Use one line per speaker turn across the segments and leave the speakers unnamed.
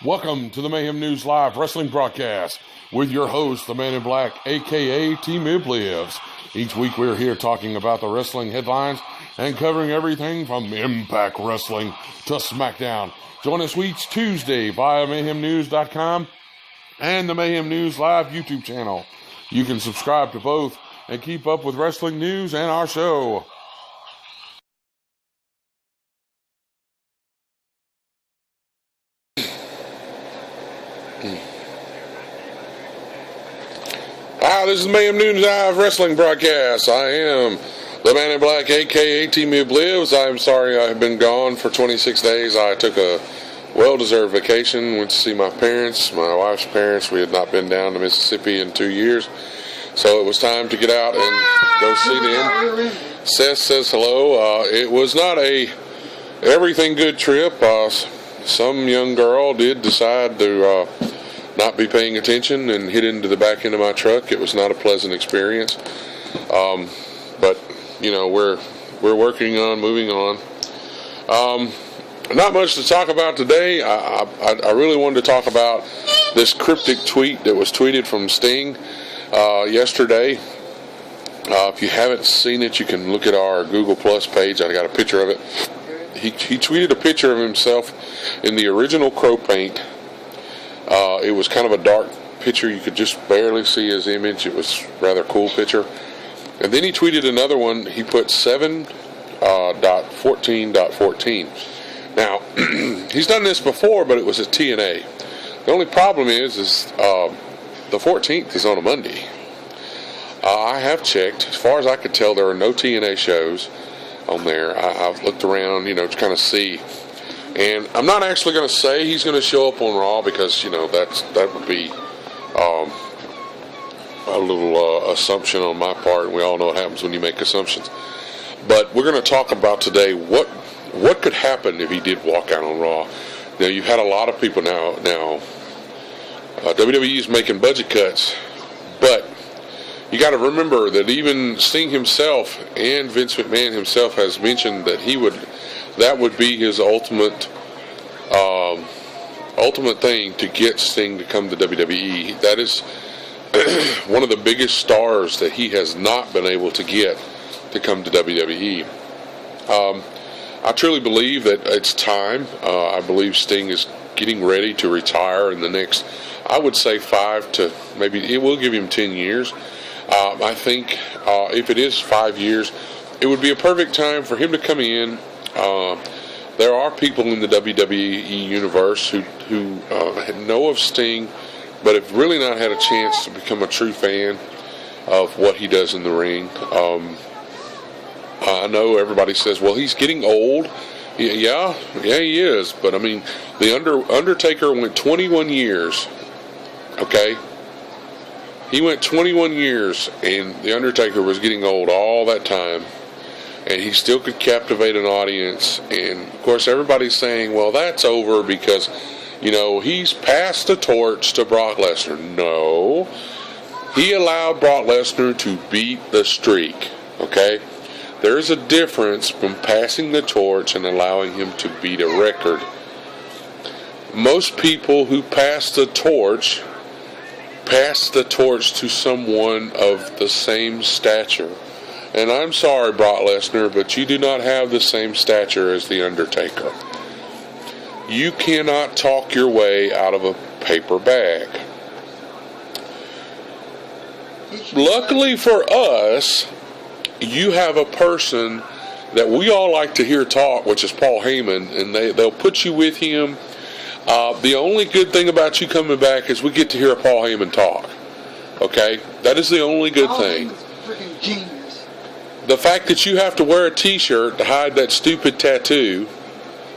Welcome to the Mayhem News Live Wrestling Broadcast with your host, the Man in Black, a.k.a. T-Mib Lives. Each week we're here talking about the wrestling headlines and covering everything from Impact Wrestling to SmackDown. Join us each Tuesday via MayhemNews.com and the Mayhem News Live YouTube channel. You can subscribe to both and keep up with wrestling news and our show. Hi, this is Mayhem News Live Wrestling Broadcast. I am the Man in Black, a.k.a. T-Mib Lives. I'm sorry I've been gone for 26 days. I took a well-deserved vacation, went to see my parents, my wife's parents. We had not been down to Mississippi in 2 years, so it was time to get out and go see them. Seth says hello. It was not a everything good trip. Some young girl did decide to not be paying attention and hit into the back end of my truck. It was not a pleasant experience, but you know, we're working on moving on. Not much to talk about today. I really wanted to talk about this cryptic tweet that was tweeted from Sting yesterday. If you haven't seen it, you can look at our Google Plus page. I got a picture of it. He tweeted a picture of himself in the original Crow paint. It was kind of a dark picture. You could just barely see his image. It was a rather cool picture. And then he tweeted another one. He put 7.14.14. Now, he's done this before, but it was at TNA. The only problem is the 14th is on a Monday. I have checked. As far as I could tell, there are no TNA shows on there. I've looked around, you know, to kind of see. And I'm not actually going to say he's going to show up on Raw because, you know, that would be a little assumption on my part. We all know what happens when you make assumptions. But we're going to talk about today what could happen if he did walk out on Raw. Now, you've had a lot of people now WWE is making budget cuts, but you got to remember that even Sting himself and Vince McMahon himself has mentioned that that would be his ultimate thing to get Sting to come to WWE. That is one of the biggest stars that he has not been able to get to come to WWE. I truly believe that it's time. I believe Sting is getting ready to retire in the next, I would say 5 to maybe, it will give him 10 years. I think if it is 5 years, it would be a perfect time for him to come in. There are people in the WWE universe who know of Sting, but have really not had a chance to become a true fan of what he does in the ring. I know everybody says, well, he's getting old. Yeah, he is. But, I mean, the Undertaker went 21 years, okay? He went 21 years, and the Undertaker was getting old all that time. And he still could captivate an audience. And, of course, everybody's saying, well, that's over because, you know, he's passed the torch to Brock Lesnar. No. He allowed Brock Lesnar to beat the streak, okay? There is a difference from passing the torch and allowing him to beat a record. Most people who pass the torch to someone of the same stature. And I'm sorry, Brock Lesnar, but you do not have the same stature as The Undertaker. You cannot talk your way out of a paper bag. Luckily for us, you have a person that we all like to hear talk, which is Paul Heyman, and they'll put you with him. The only good thing about you coming back is we get to hear Paul Heyman talk. Okay? That is the only good thing.
Freaking genius.
The fact that you have to wear a t-shirt to hide that stupid tattoo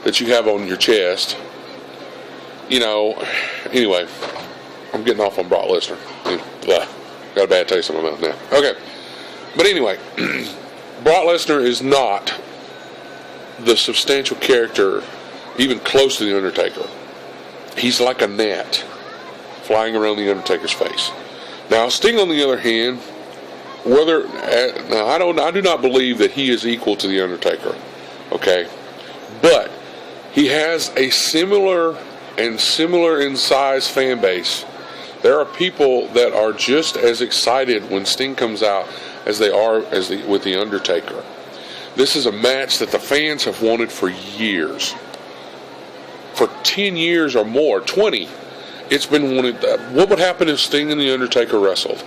that you have on your chest, you know, anyway, I'm getting off on Brock Lesnar. Got a bad taste in my mouth now. Okay. But anyway, Brock Lesnar is not the substantial character even close to The Undertaker. He's like a gnat flying around The Undertaker's face. Now, Sting, on the other hand, I do not believe that he is equal to The Undertaker, okay? But he has a similar and similar in size fan base, there are people that are just as excited when Sting comes out as they are with The Undertaker. This is a match that the fans have wanted for years. For 10 years or more, 20. It's been wanted. What would happen if Sting and The Undertaker wrestled?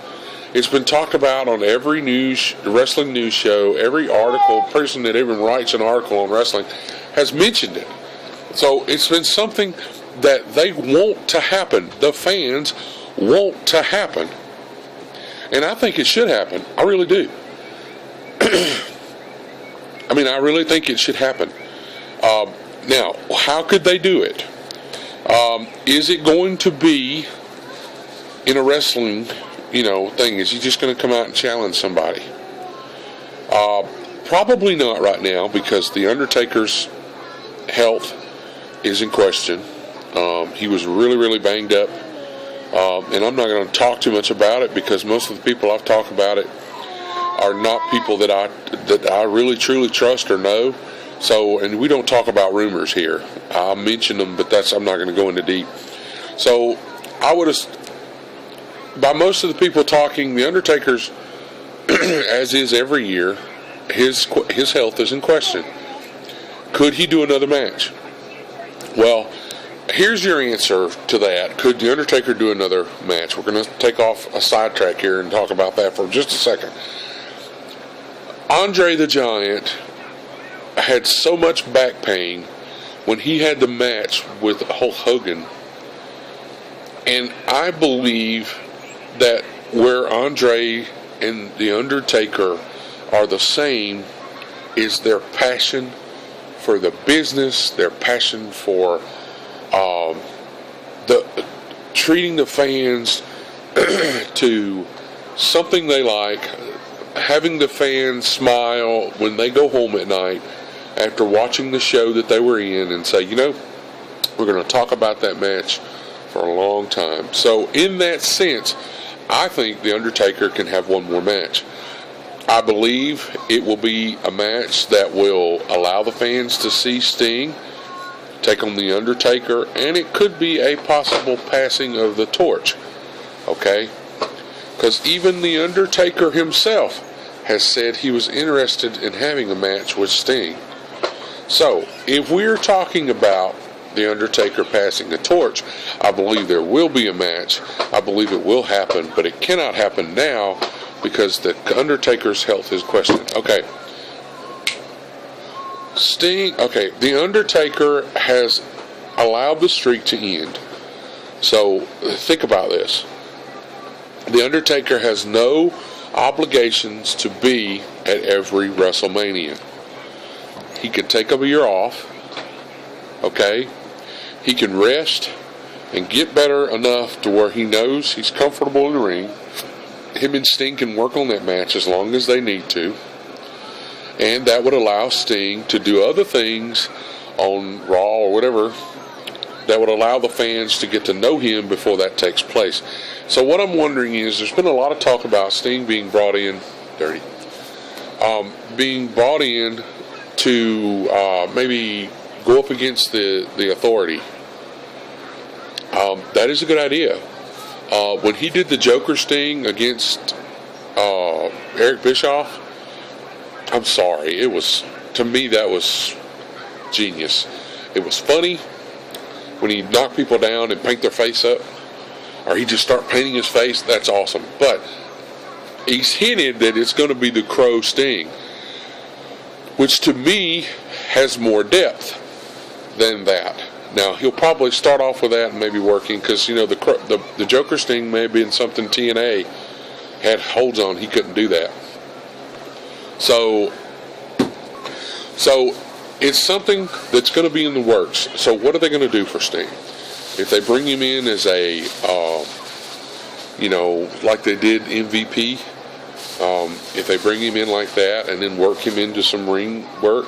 It's been talked about on every wrestling news show, every article, person that even writes an article on wrestling has mentioned it. So it's been something that they want to happen. The fans want to happen. And I think it should happen. I really do. I mean, I really think it should happen. Now, how could they do it? Is it going to be in a wrestling, thing? Is he just going to come out and challenge somebody? Probably not right now, because The Undertaker's health is in question. He was really, really banged up. And I'm not going to talk too much about it, because most of the people I've talked about it are not people that I really truly trust or know. So, and we don't talk about rumors here. I'll mention them, but I'm not going to go into deep. So, by most of the people talking, The Undertaker's, as is every year, his health is in question. Could he do another match? Well, here's your answer to that. Could The Undertaker do another match? We're going to take off a sidetrack here and talk about that for just a second. Andre the Giant had so much back pain when he had the match with Hulk Hogan. And I believe that where Andre and The Undertaker are the same is their passion for the business, their passion for treating the fans to something they like, having the fans smile when they go home at night after watching the show that they were in, and say, we're going to talk about that match for a long time. So in that sense, I think The Undertaker can have one more match. I believe it will be a match that will allow the fans to see Sting take on The Undertaker, and it could be a possible passing of the torch. Okay? Because even The Undertaker himself has said he was interested in having a match with Sting. So, if we're talking about The Undertaker passing the torch, I believe there will be a match. I believe it will happen, but it cannot happen now because The Undertaker's health is questioned. Okay. The Undertaker has allowed the streak to end. So, think about this. The Undertaker has no obligations to be at every WrestleMania. He can take a year off. Okay? He can rest and get better enough to where he knows he's comfortable in the ring. Him and Sting can work on that match as long as they need to. And that would allow Sting to do other things on Raw or whatever that would allow the fans to get to know him before that takes place. So what I'm wondering is, there's been a lot of talk about Sting being brought in, to maybe go up against the Authority. That is a good idea. When he did the Joker Sting against Eric Bischoff, I'm sorry, to me that was genius. It was funny when he knocked people down and paint their face up, or he just start painting his face. That's awesome. But he's hinted that it's going to be the Crow Sting, which to me has more depth than that. Now, he'll probably start off with that and maybe working, because the Joker Sting may have been something TNA had holds on. He couldn't do that. So it's something that's going to be in the works. So what are they going to do for Sting? If they bring him in as a, like they did MVP, if they bring him in like that and then work him into some ring work,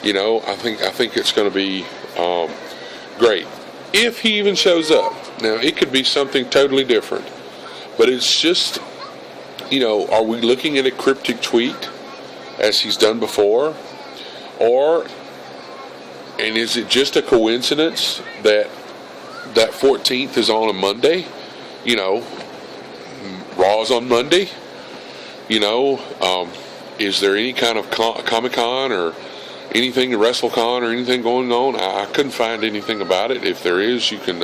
I think it's going to be great. If he even shows up. Now, it could be something totally different. But it's just, are we looking at a cryptic tweet as he's done before? And is it just a coincidence that that 14th is on a Monday. You know, Raw's on Monday. You know, is there any kind of Comic-Con or anything, WrestleCon or anything going on? I couldn't find anything about it. If there is, you can,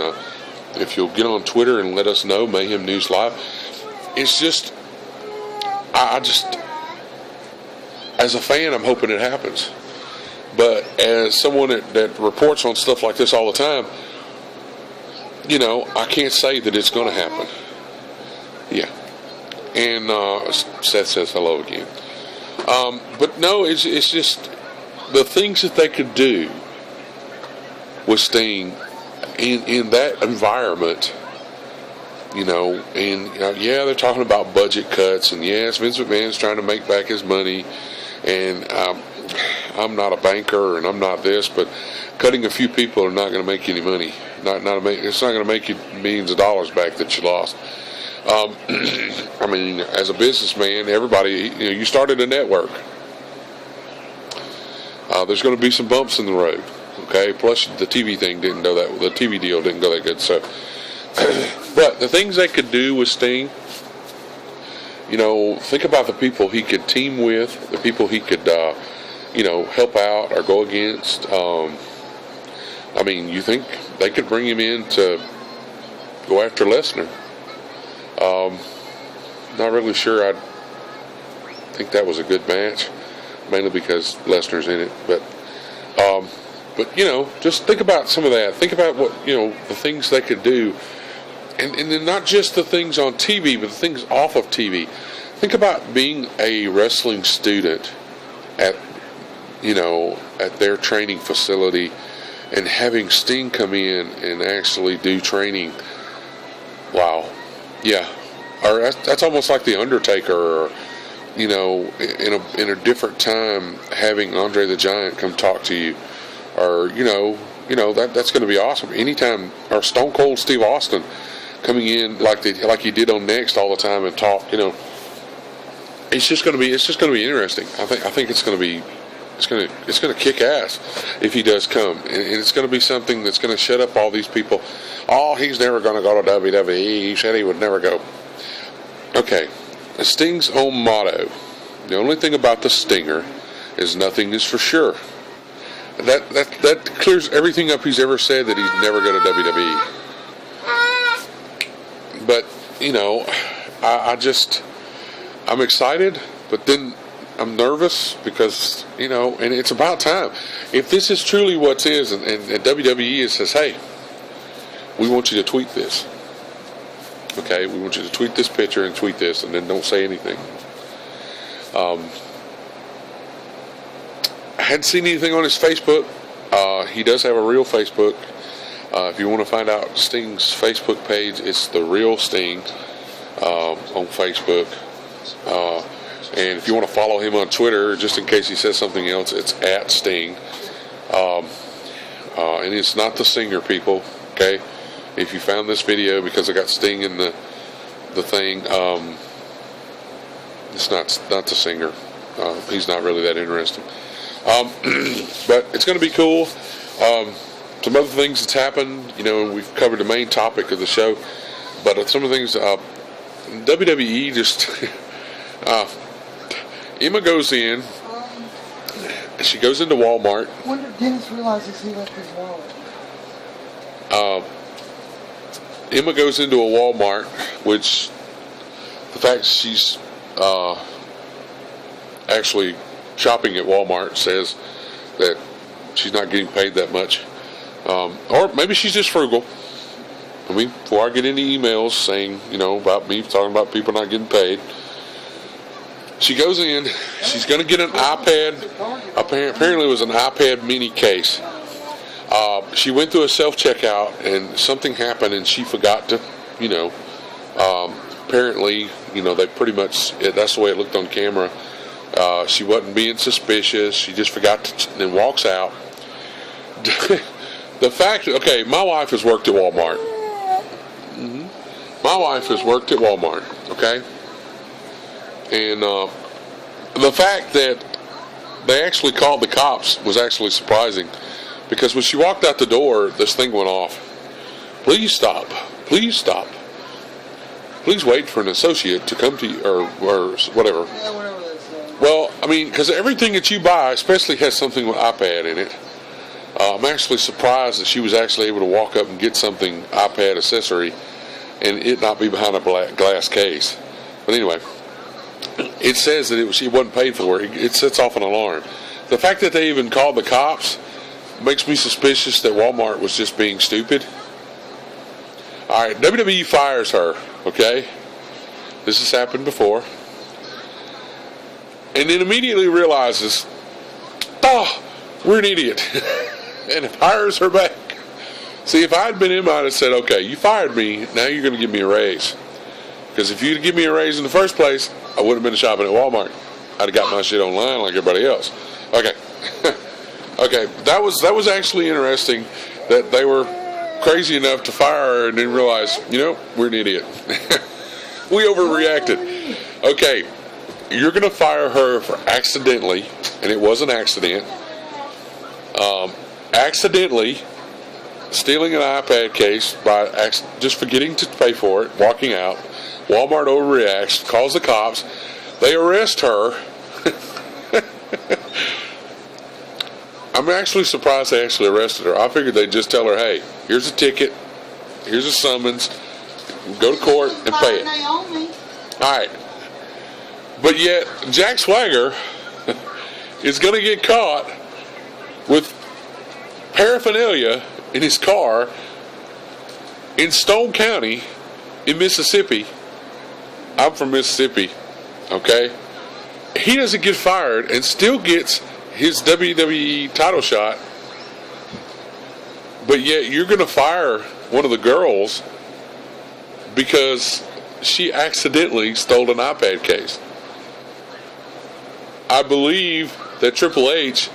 if you'll get on Twitter and let us know, Mayhem News Live. It's just, I just, as a fan, I'm hoping it happens. But as someone that reports on stuff like this all the time, you know, I can't say that it's going to happen. Yeah. And Seth says hello again. But no, it's just the things that they could do with Sting in that environment, you know, and yeah, they're talking about budget cuts, and yes, Vince McMahon's trying to make back his money, and I'm not a banker and I'm not this, but cutting a few people are not going to make you any money. It's not going to make you millions of dollars back that you lost. I mean, as a businessman, everybody, you know, you started a network. There's going to be some bumps in the road, okay? Plus, the TV thing didn't go that. The TV deal didn't go that good. So, but the things they could do with Sting, you know, think about the people he could team with, the people he could, you know, help out or go against. I mean, you think they could bring him in to go after Lesnar? Not really sure. I think that was a good match, mainly because Lesnar's in it. But you know, just think about some of that. Think about what, you know, the things they could do, and then not just the things on TV, but the things off of TV. Think about being a wrestling student at, you know, at their training facility, and having Sting come in and actually do training. Wow. Yeah. Or that's almost like the Undertaker, or, you know, in a different time, having Andre the Giant come talk to you, or you know that's going to be awesome. Anytime, or Stone Cold Steve Austin coming in like he did on Next all the time and talk. You know, it's just going to be interesting. I think it's going to be. It's going to kick ass if he does come, and it's going to be something that's going to shut up all these people. Oh, he's never going to go to WWE. He said he would never go. Okay, Sting's own motto. The only thing about the Stinger is nothing is for sure. That clears everything up he's ever said that he'd never go to WWE. But you know, I'm excited, but then I'm nervous because, you know, and it's about time. If this is truly what it is, and WWE says, hey, we want you to tweet this. Okay, we want you to tweet this picture and tweet this, and then don't say anything. I hadn't seen anything on his Facebook. He does have a real Facebook. If you want to find out Sting's Facebook page, it's The Real Sting on Facebook. And if you want to follow him on Twitter, just in case he says something else, it's @Sting. And it's not the singer, people. Okay, if you found this video because I got Sting in the thing, it's not the singer. He's not really that interesting. But it's going to be cool. Some other things that's happened. You know, we've covered the main topic of the show, but some of the things WWE just. Emma goes in. She goes into Walmart.
When did Dennis realize he left his wallet?
Emma goes into a Walmart, which the fact she's actually shopping at Walmart says that she's not getting paid that much. Or maybe she's just frugal. I mean, before I get any emails saying, you know, about me talking about people not getting paid, she goes in. She's going to get an iPad. Apparently, it was an iPad mini case. She went through a self-checkout, and something happened, and she forgot to, you know. Apparently, you know, they pretty much, that's the way it looked on camera. She wasn't being suspicious. She just forgot to, and walks out. The fact, okay, my wife has worked at Walmart. My wife has worked at Walmart, okay? And the fact that they actually called the cops was actually surprising, because when she walked out the door, this thing went off. Please stop. Please stop. Please wait for an associate to come to you, or whatever.
Yeah, whatever they say.
Well, I mean, because everything that you buy, especially has something with iPad in it. I'm actually surprised that she was actually able to walk up and get something iPad accessory and it not be behind a glass case. But anyway, it says that she wasn't paid for it. It sets off an alarm. The fact that they even called the cops makes me suspicious that Walmart was just being stupid. All right, WWE fires her, okay? This has happened before. And then immediately realizes, oh, we're an idiot. And hires her back. See, if I'd been him, I'd have said, okay, you fired me, now you're going to give me a raise. Because if you'd give me a raise in the first place, I wouldn't have been shopping at Walmart. I'd have got my shit online like everybody else. Okay. Okay, that was actually interesting that they were crazy enough to fire her and then realize, we're an idiot. We overreacted. Okay, you're going to fire her for accidentally, and it was an accident, accidentally stealing an iPad case by just forgetting to pay for it, walking out. Walmart overreacts, calls the cops. They arrest her. I'm actually surprised they actually arrested her. I figured they'd just tell her, hey, here's a ticket, here's a summons, go to court and pay it. All right. But yet, Jack Swagger is going to get caught with paraphernalia in his car in Stone County in Mississippi. I'm from Mississippi, okay? He doesn't get fired and still gets his WWE title shot, but yet you're going to fire one of the girls because she accidentally stole an iPad case. I believe that Triple H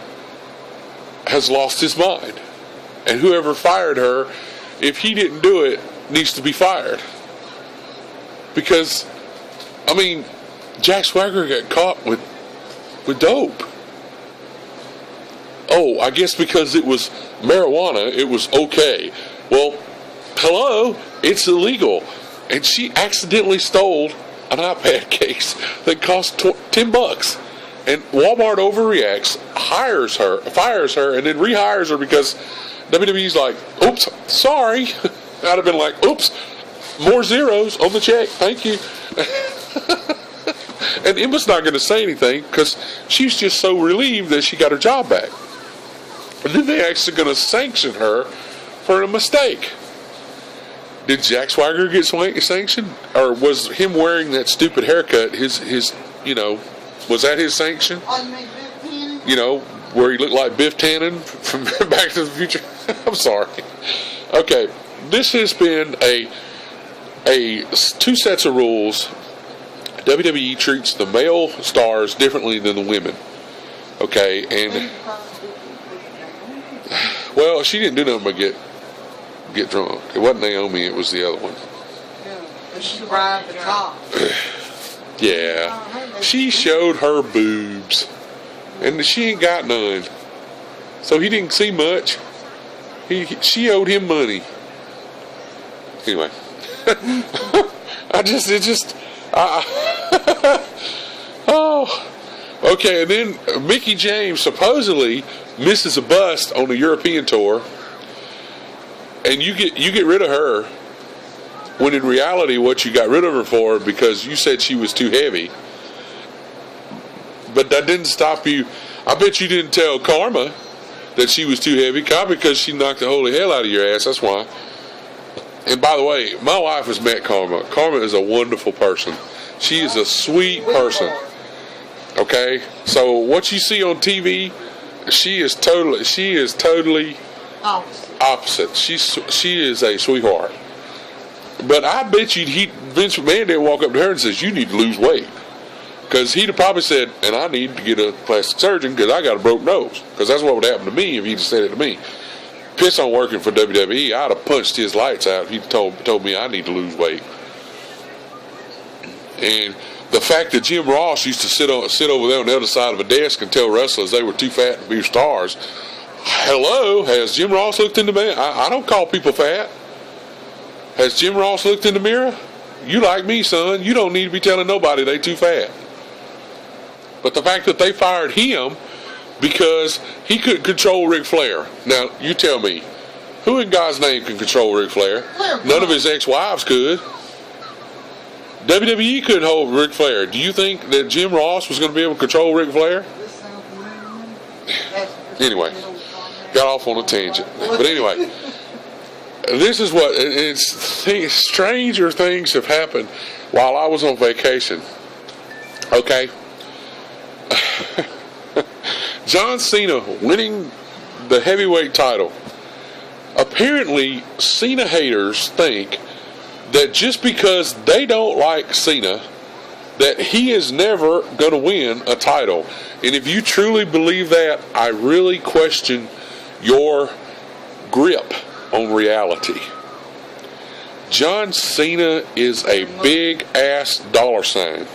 has lost his mind, and whoever fired her, if he didn't do it, needs to be fired. Because, I mean, Jack Swagger got caught with dope. Oh, I guess because it was marijuana, it was okay. Well, hello, it's illegal. And she accidentally stole an iPad case that cost $10. And Walmart overreacts, fires her, and then rehires her because WWE's like, oops, sorry. I'd have been like, oops, more zeros on the check, thank you. And Emma's not going to say anything because she's just so relieved that she got her job back. And then they're actually going to sanction her for a mistake. Did Jack Swagger get sanctioned? Or was him wearing that stupid haircut his was that his sanction? Where he looked like Biff Tannen from Back to the Future? I'm sorry. Okay, this has been a two sets of rules. WWE treats the male stars differently than the women. Okay, and well, she didn't do nothing but get drunk. It wasn't Naomi, it was the other one.
Yeah, she bribed the cop.
Yeah, she showed her boobs, and she ain't got none, so he didn't see much. She owed him money. Anyway, oh, okay. And then Mickie James supposedly misses a bust on the European tour, and you get rid of her. When in reality, what you got rid of her for, because you said she was too heavy. But that didn't stop you. I bet you didn't tell Karma that she was too heavy, because she knocked the holy hell out of your ass. That's why. And by the way, my wife has met Karma. Karma is a wonderful person. She is a sweet person. Okay? So what you see on TV, she is totally opposite. She is a sweetheart. But I bet you Vince McMahon didn't walk up to her and says, you need to lose weight. Because he'd have probably said, and I need to get a plastic surgeon because I got a broke nose. Because that's what would happen to me if he'd have said it to me. Piss on working for WWE, I'd have punched his lights out if he'd told me I need to lose weight. And the fact that Jim Ross used to sit over there on the other side of a desk and tell wrestlers they were too fat to be stars. Hello, has Jim Ross looked into me? I don't call people fat. Has Jim Ross looked in the mirror? You like me, son. You don't need to be telling nobody they too fat. But the fact that they fired him because he couldn't control Ric Flair. Now, you tell me, who in God's name can control Ric Flair? None of his ex-wives could. WWE couldn't hold Ric Flair. Do you think that Jim Ross was going to be able to control Ric Flair? Anyway, got off on a tangent. But anyway, this is what, stranger things have happened while I was on vacation. Okay? John Cena winning the heavyweight title. Apparently, Cena haters think that just because they don't like Cena, that he is never going to win a title. And if you truly believe that, I really question your grip on reality. John Cena is a big ass dollar sign.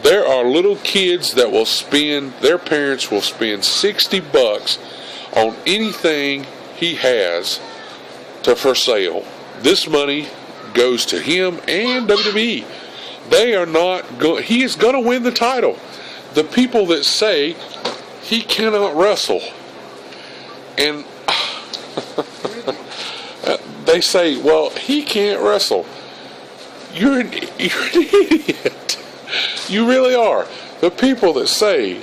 There are little kids that will spend, their parents will spend $60 on anything he has for sale. This money goes to him and WWE. They are not going. He is going to win the title. The people that say he cannot wrestle, and they say, "Well, he can't wrestle." You're an idiot. You really are. The people that say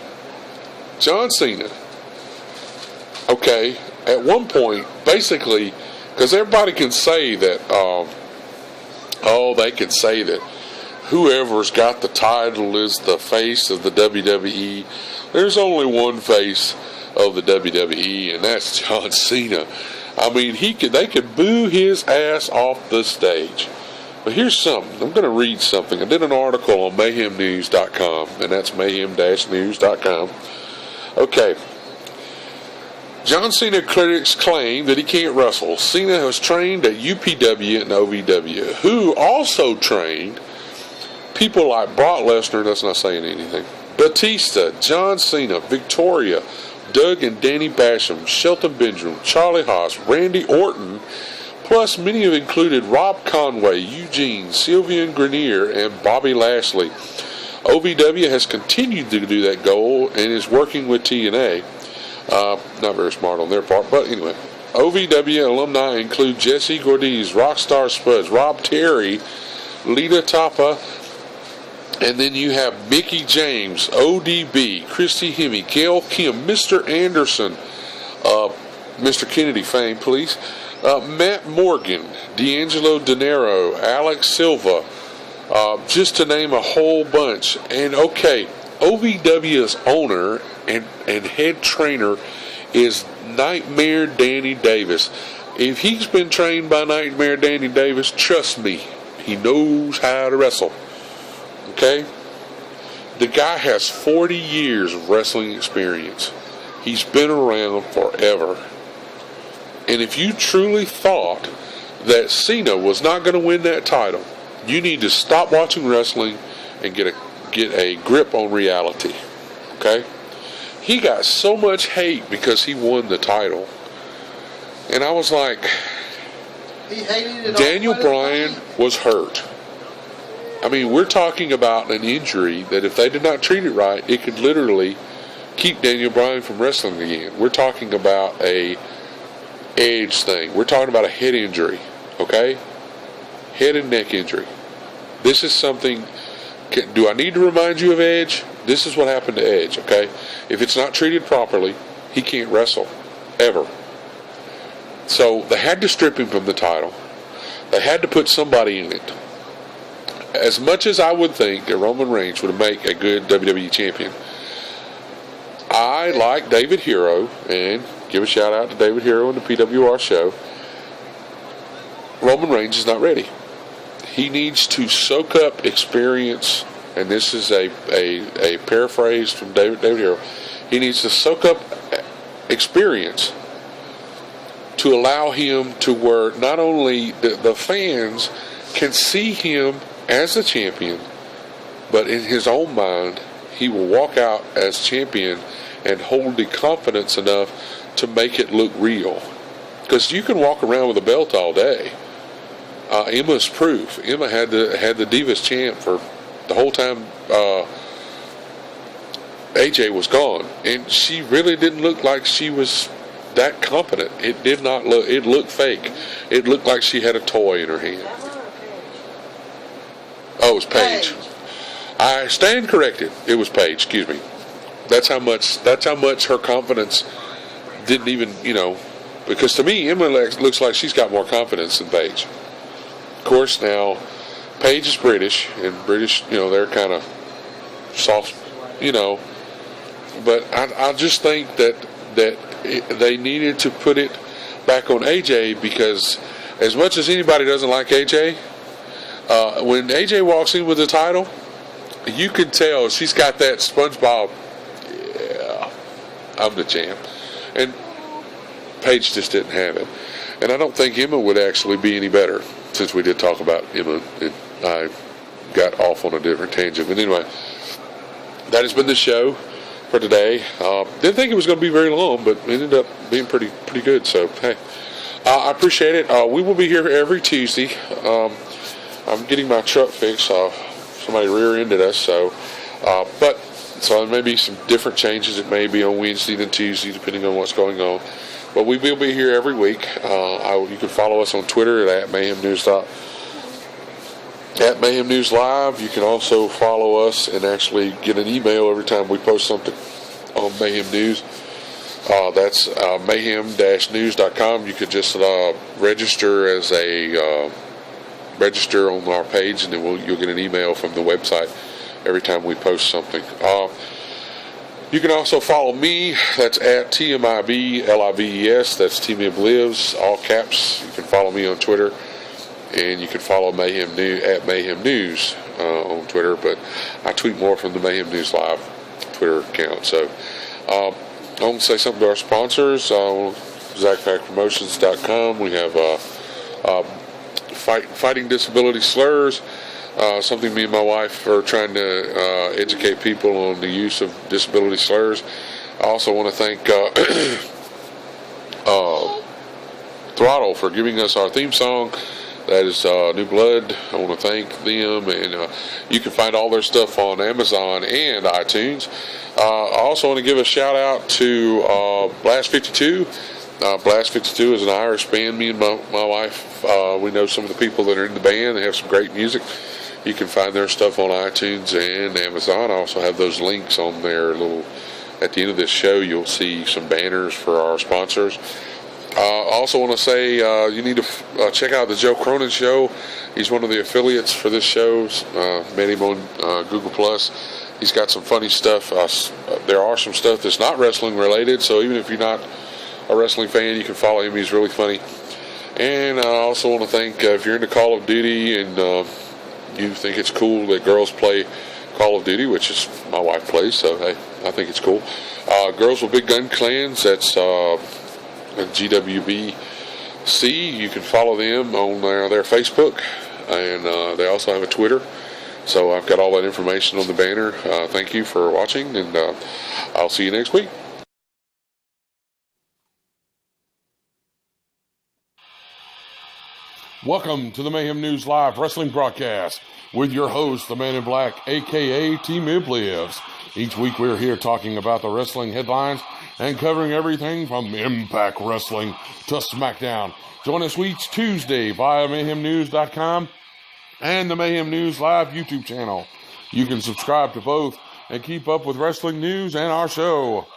John Cena, okay, at one point, basically, because everybody can say that, they can say that whoever's got the title is the face of the WWE. There's only one face of the WWE, and that's John Cena. I mean, they could boo his ass off the stage. But here's something. I'm going to read something. I did an article on mayhemnews.com, and that's mayhem-news.com. Okay. John Cena critics claim that he can't wrestle. Cena was trained at UPW and OVW, who also trained people like Brock Lesnar. That's not saying anything. Batista, John Cena, Victoria, Doug and Danny Basham, Shelton Benjamin, Charlie Haas, Randy Orton, plus many have included Rob Conway, Eugene, Sylvian Grenier, and Bobby Lashley. OVW has continued to do that goal and is working with TNA. Not very smart on their part, but anyway. OVW alumni include Jesse Gordiz, Rockstar Spuds, Rob Terry, Lita Tapa, and then you have Mickey James, ODB, Christy Hemme, Gail Kim, Mr. Anderson, Mr. Kennedy fame, please, Matt Morgan, D'Angelo Dinero, Alex Silva, just to name a whole bunch. And okay, OVW's owner and head trainer is Nightmare Danny Davis. If he's been trained by Nightmare Danny Davis, trust me, he knows how to wrestle. Okay? The guy has 40 years of wrestling experience. He's been around forever. And if you truly thought that Cena was not going to win that title, you need to stop watching wrestling and get a grip on reality. Okay? He got so much hate because he won the title. And I was like, Daniel Bryan was hurt. I mean, we're talking about an injury that if they did not treat it right, it could literally keep Daniel Bryan from wrestling again. We're talking about a Edge thing. We're talking about a head injury, okay? Head and neck injury. This is something. Do I need to remind you of Edge? This is what happened to Edge, okay? If it's not treated properly, he can't wrestle, ever. So they had to strip him from the title. They had to put somebody in it. As much as I would think that Roman Reigns would make a good WWE champion, I like David Hero, and give a shout out to David Hero and the PWR show. Roman Reigns is not ready. He needs to soak up experience, and this is a paraphrase from David Hero. He needs to soak up experience to allow him to where not only the fans can see him as a champion, but in his own mind, he will walk out as champion and hold the confidence enough to make it look real. Because you can walk around with a belt all day, Emma's proof. Emma had the Divas champ for the whole time AJ was gone, and she really didn't look like she was that competent. It did not look. It looked fake. It looked like she had a toy in her hand. Oh, it was Paige. I stand corrected. It was Paige. Excuse me. That's how much her confidence didn't even, because to me, Emma looks like she's got more confidence than Paige. Of course, now, Paige is British, and British, they're kind of soft, but I just think that they needed to put it back on AJ, because as much as anybody doesn't like AJ, when AJ walks in with the title, you can tell she's got that SpongeBob, yeah, I'm the champ. And Paige just didn't have it. And I don't think Emma would actually be any better, since we did talk about Emma, and I got off on a different tangent. But anyway, that has been the show for today. Didn't think it was going to be very long, but it ended up being pretty good. So, hey, I appreciate it. We will be here every Tuesday. I'm getting my truck fixed. Somebody rear-ended us, so there may be some different changes. It may be on Wednesday than Tuesday, depending on what's going on. But we will be here every week. You can follow us on Twitter at Mayhem News Live. You can also follow us and actually get an email every time we post something on Mayhem News. That's mayhem-news.com. You could just register as register on our page, and then you'll get an email from the website every time we post something. You can also follow me. That's at TMIBLIVES. That's TMIB Lives, all caps. You can follow me on Twitter, and you can follow Mayhem News at Mayhem News on Twitter. But I tweet more from the Mayhem News Live Twitter account. So I want to say something to our sponsors. ZachPackPromotions.com. We have Fighting Disability Slurs. Something me and my wife are trying to educate people on the use of disability slurs. I also want to thank Throttle for giving us our theme song. That is New Blood. I want to thank them, and you can find all their stuff on Amazon and iTunes. I also want to give a shout out to Blast 52. Blast 52 is an Irish band. Me and my wife, we know some of the people that are in the band. They have some great music. You can find their stuff on iTunes and Amazon. I also have those links on there. At the end of this show, you'll see some banners for our sponsors. I also want to say you need to check out the Joe Cronin Show. He's one of the affiliates for this show. Met him on Google+. He's got some funny stuff. There are some stuff that's not wrestling related, so even if you're not a wrestling fan, you can follow him. He's really funny. And I also want to thank, if you're into Call of Duty and you think it's cool that girls play Call of Duty, which is my wife plays, so hey, I think it's cool. Girls with Big Gun Clans, that's GWBC. You can follow them on their Facebook, and they also have a Twitter. So I've got all that information on the banner. Thank you for watching, and I'll see you next week. Welcome to the Mayhem News Live wrestling broadcast with your host, the Man in Black, a.k.a. TMIB Lives. Each week we're here talking about the wrestling headlines and covering everything from Impact Wrestling to SmackDown. Join us each Tuesday via MayhemNews.com and the Mayhem News Live YouTube channel. You can subscribe to both and keep up with wrestling news and our show.